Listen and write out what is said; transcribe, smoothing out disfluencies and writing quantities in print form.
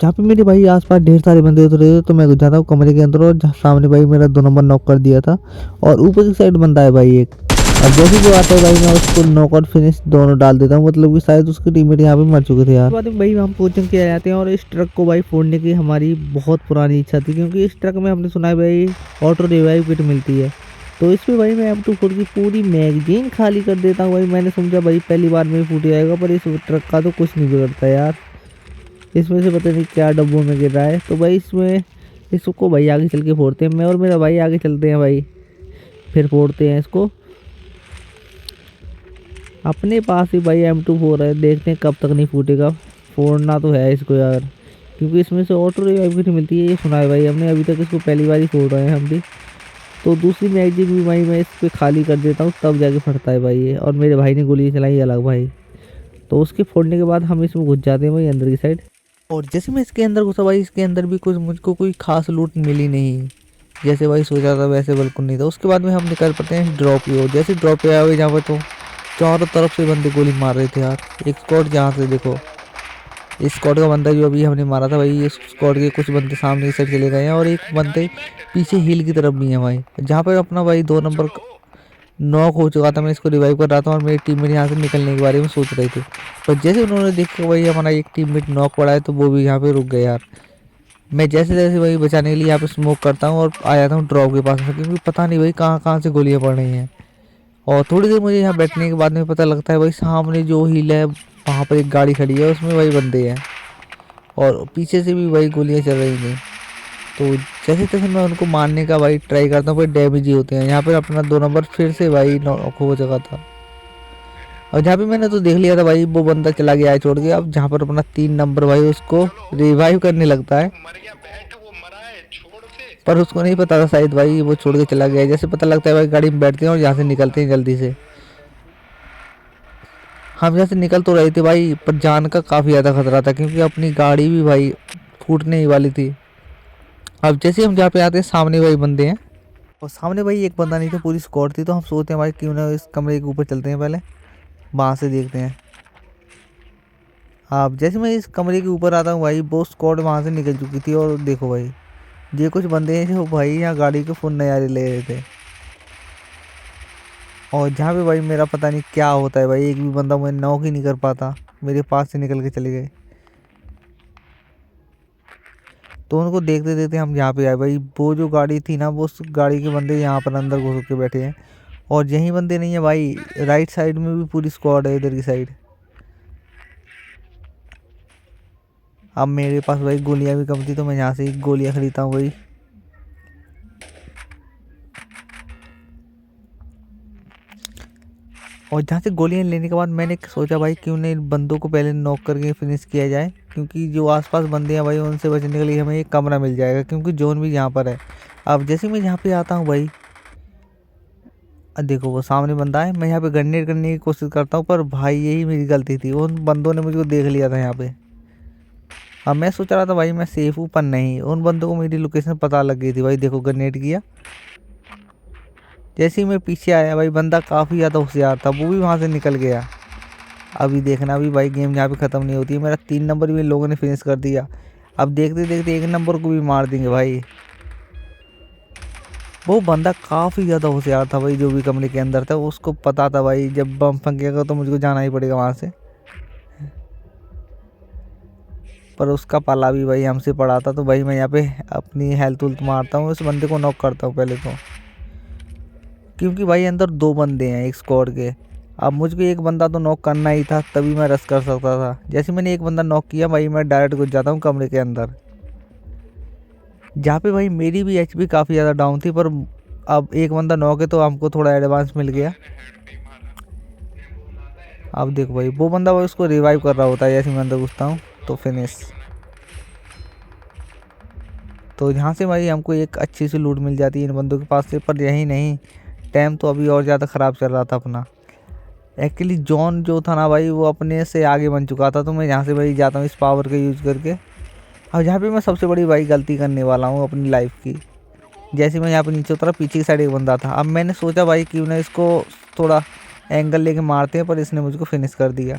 जहाँ पे मेरे भाई आसपास ढेर सारे बंदे उतरे थे, तो मैं घुस जाता हूँ कमरे के अंदर और सामने भाई मेरा 2 नंबर नॉक कर दिया था और ऊपर की साइड बंदा है भाई एक। अब जैसे वो आता है भाई मैं उसको नॉकआउट फिनिश दोनों डाल देता हूँ, मतलब कि शायद उसके टीममेट यहाँ पे मर चुके थे यार। बाद में भाई हम कोचिंग के जाते हैं और इस ट्रक को भाई फोड़ने की हमारी बहुत पुरानी इच्छा थी, क्योंकि इस ट्रक में हमने सुना है भाई ऑटो रिवाइव किट मिलती है। तो इसमें भाई मैं M24 की पूरी मैगजीन खाली कर देता हूँ भाई। मैंने समझा भाई पहली बार में ही फूट जाएगा, पर इस ट्रक का तो कुछ नहीं बिगड़ता यार। इसमें से पता नहीं क्या डब्बों में गिर रहा है। तो भाई इसको भाई आगे चल के फोड़ते हैं, मैं और मेरा भाई आगे चलते हैं भाई, फिर फोड़ते हैं इसको। अपने पास ही भाई M24 है, देखते हैं कब तक नहीं फूटेगा। फोड़ना तो है इसको यार, क्योंकि इसमें से ऑटो रिवाइव किट मिलती है, ये सुना है भाई हमने। अभी तक इसको पहली बार ही फोड़ रहे हैं हम भी। तो दूसरी मैगजीन भी भाई मैं इस पर खाली कर देता हूँ, तब जाके फटता है भाई ये। और मेरे भाई ने गोली चलाई अलग भाई। तो उसके फोड़ने के बाद हम इसमें घुस जाते हैं भाई अंदर की साइड। और जैसे मैं इसके अंदर घुसा भाई, इसके अंदर भी कुछ मुझको कोई खास लूट मिली नहीं। जैसे भाई सोचा था वैसे बिल्कुल नहीं था। उसके बाद में हम निकल पड़ते हैं ड्रॉप की ओर। जैसे ड्रॉप पे आए हुए जहाँ पर, तो चारों तरफ से बंदे गोली मार रहे थे यार। एक स्क्वाड जहाँ से देखो, इस स्क्वाड का बंदा जो अभी हमने मारा था भाई, इस स्क्वाड के कुछ बंदे सामने की साइड चले गए हैं और एक बंदे पीछे हिल की तरफ भी है भाई, जहाँ पर अपना भाई 2 नंबर नॉक हो चुका था। मैं इसको रिवाइव कर रहा था और मेरी टीममेट यहाँ से निकलने के बारे में सोच रही थी। पर जैसे उन्होंने देखा भाई हमारा एक टीममेट नॉक पड़ा है, तो वो भी यहाँ पे रुक गए यार। मैं जैसे जैसे भाई बचाने के लिए यहाँ पे स्मोक करता हूँ और आ जाता हूँ ड्रॉप के पास में, क्योंकि पता नहीं भाई कहाँ कहाँ से गोलियाँ पड़ रही हैं। और थोड़ी देर मुझे यहाँ बैठने के बाद में पता लगता है भाई सामने जो हिल है वहाँ पर एक गाड़ी खड़ी है, उसमें भाई बंदे हैं और पीछे से भी भाई गोलियाँ चल रही थी। तो जैसे तैसे मैं उनको मारने का भाई ट्राई करता हूँ, पर डैमेज ही होते हैं। यहाँ पर अपना 2 नंबर फिर से भाई नॉक हो चुका था। और जहाँ पे मैंने तो देख लिया था भाई वो बंदा चला गया है छोड़ के। अब जहाँ पर अपना 3 नंबर भाई उसको रिवाइव करने लगता है, पर उसको नहीं पता था शायद भाई वो छोड़ के चला गया। जैसे पता लगता है भाई गाड़ी में बैठते हैं और यहाँ से निकलते हैं जल्दी से। हम यहाँ से निकल तो रहे थे भाई, पर जान का काफ़ी ज़्यादा खतरा था, क्योंकि अपनी गाड़ी भी भाई फूटने ही वाली थी। अब जैसे हम जहाँ पे आते हैं सामने भाई बंदे हैं, और सामने भाई एक बंदा नहीं था, पूरी स्क्वाड थी। तो हम सोचते हैं भाई क्यों ना इस कमरे के ऊपर चलते हैं, पहले वहाँ से देखते हैं। अब जैसे मैं इस कमरे के ऊपर आता हूँ भाई, वो स्क्वाड वहाँ से निकल चुकी थी। और देखो भाई ये कुछ बंदे हैं जो भाई यहाँ गाड़ी के फुल नज़ारे ले रहे थे। और जहाँ पे भाई मेरा पता नहीं क्या होता है भाई, एक भी बंदा मुझे नॉक ही नहीं कर पाता, मेरे पास से निकल के चले गए। तो उनको देखते देखते हम यहाँ पे आए भाई। वो जो गाड़ी थी ना, वो उस गाड़ी के बंदे यहाँ पर अंदर घुस के बैठे हैं। और यहीं बंदे नहीं है भाई, राइट साइड में भी पूरी स्क्वाड है इधर की साइड। अब मेरे पास भाई गोलियां भी कम थी, तो मैं यहाँ से गोलियां खरीदता हूँ भाई। और जहाँ से गोलियां लेने के बाद मैंने सोचा भाई क्यों नहीं बंदों को पहले नॉक करके फिनिश किया जाए, क्योंकि जो आसपास बंदे हैं भाई उनसे बचने के लिए हमें एक कमरा मिल जाएगा, क्योंकि जोन भी यहाँ पर है। अब जैसे मैं यहाँ पे आता हूँ भाई, अब देखो वो सामने बंदा है, मैं यहाँ पे ग्रेनेड करने की कोशिश करता हूँ, पर भाई यही मेरी गलती थी, उन बंदों ने मुझको देख लिया था यहाँ पे। अब मैं सोच रहा था भाई मैं सेफ हूँ, पर नहीं, उन बंदों को मेरी लोकेशन पता लग गई थी भाई। देखो ग्रेनेड किया, जैसे ही मैं पीछे आया भाई बंदा काफ़ी ज़्यादा होशियार था, वो भी वहाँ से निकल गया। अभी देखना अभी भाई गेम यहाँ पे ख़त्म नहीं होती है। मेरा 3 नंबर भी इन लोगों ने फिनिश कर दिया। अब देखते देखते 1 नंबर को भी मार देंगे भाई। वो बंदा काफ़ी ज़्यादा होशियार था भाई, जो भी कमरे के अंदर था उसको पता था भाई जब बम फंकेगा तो मुझको जाना ही पड़ेगा वहाँ से। पर उसका पाला भी भाई हमसे पड़ा था। तो भाई मैं यहाँ पे अपनी हेल्थ उल्थ मारता हूँ, उस बंदे को नॉक करता हूँ पहले तो, क्योंकि भाई अंदर 2 बंदे हैं एक स्क्वाड के। अब मुझको एक बंदा तो नॉक करना ही था, तभी मैं रश कर सकता था। जैसे मैंने एक बंदा नॉक किया भाई, मैं डायरेक्ट घुस जाता हूँ कमरे के अंदर, जहाँ पे भाई मेरी भी एचपी काफ़ी ज़्यादा डाउन थी। पर अब एक बंदा नॉक है तो हमको थोड़ा एडवांस मिल गया। अब देखो भाई वो बंदा भाई उसको रिवाइव कर रहा होता है, जैसे मैं अंदर घुसता हूँ तो फिनिश। तो यहाँ से भाई हमको एक अच्छी सी लूट मिल जाती है इन बंदों के पास से। पर यही नहीं, टाइम तो अभी और ज़्यादा ख़राब चल रहा था अपना। एक्चुअली जॉन जो था ना भाई, वो अपने से आगे बन चुका था। तो मैं यहाँ से भाई जाता हूँ इस पावर का यूज़ करके। और यहाँ पे मैं सबसे बड़ी भाई गलती करने वाला हूँ अपनी लाइफ की। जैसे मैं यहाँ पे नीचे उतरा, पीछे की साइड एक बंदा था। अब मैंने सोचा भाई क्यों ना इसको थोड़ा एंगल लेके मारते हैं, पर इसने मुझको फिनिश कर दिया।